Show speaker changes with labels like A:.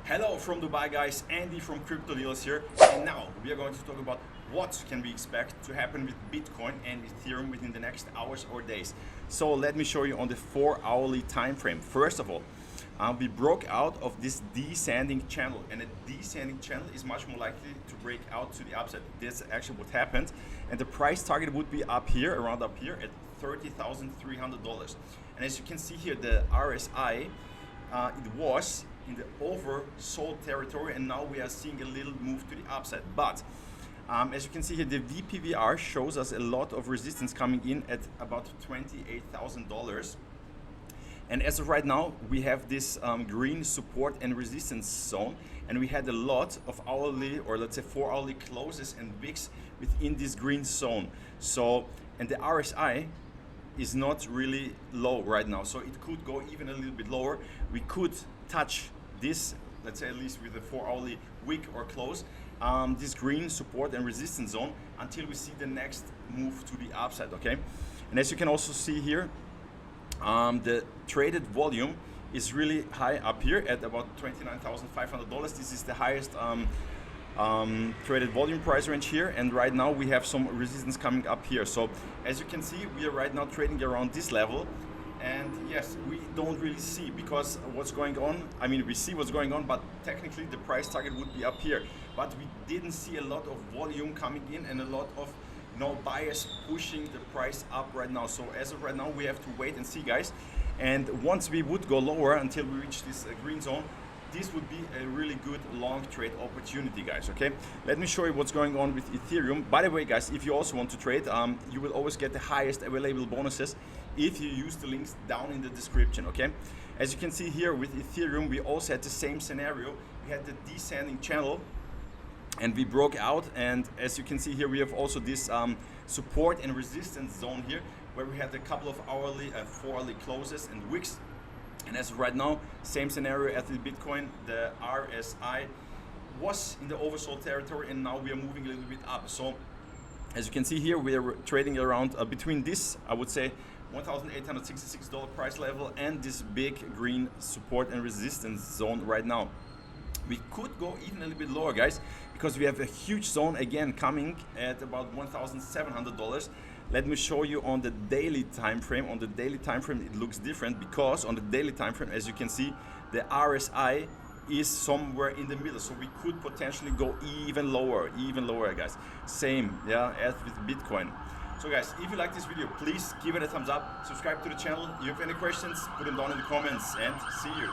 A: Hello from Dubai, guys. Andy from Crypto Deals here, and now we are going to talk about what can we expect to happen with Bitcoin and Ethereum within the next hours or days. So let me show you on the 4-hourly time frame. First of all, we broke out of this descending channel, and a descending channel is much more likely to break out to the upside. That's actually what happened, and the price target would be up here, around up here at $30,300. And as you can see here, the RSI, it was in the oversold territory, and now we are seeing a little move to the upside. But as you can see here, the VPVR shows us a lot of resistance coming in at about $28,000. And as of right now, we have this green support and resistance zone, and we had a lot of hourly, or let's say 4-hourly closes and wicks within this green zone. So, and the RSI is not really low right now, so it could go even a little bit lower. We could touch this, let's say at least with a 4-hourly wick or close, this green support and resistance zone until we see the next move to the upside, okay? And as you can also see here, the traded volume is really high up here at about $29,500. This is the highest traded volume price range here, and right now we have some resistance coming up here. So as you can see, we are right now trading around this level, and yes, we don't really see because what's going on. I mean, we see what's going on, but technically the price target would be up here, but we didn't see a lot of volume coming in and a lot of buyers pushing the price up right now. So as of right now, we have to wait and see, guys. And once we would go lower until we reach this green zone, this would be a really good long trade opportunity, guys. Okay, let me show you what's going on with Ethereum. By the way, guys, if you also want to trade, you will always get the highest available bonuses if you use the links down in the description. Okay, as you can see here with Ethereum, we also had the same scenario. We had the descending channel, and we broke out, and as you can see here, we have also this support and resistance zone here, where we had a couple of hourly, 4-hourly closes and wicks. And as of right now, same scenario as the Bitcoin. The RSI was in the oversold territory, and now we are moving a little bit up. So as you can see here, we are trading around between this, I would say, $1,866 price level and this big green support and resistance zone right now. We could go even a little bit lower, guys, because we have a huge zone again coming at about $1,700. Let me show you on the daily time frame. On the daily time frame, it looks different, because on the daily time frame, as you can see, the RSI is somewhere in the middle, so we could potentially go even lower, guys. Same, yeah, as with Bitcoin. So guys, if you like this video, please give it a thumbs up, subscribe to the channel. If you have any questions, put them down in the comments, and see you.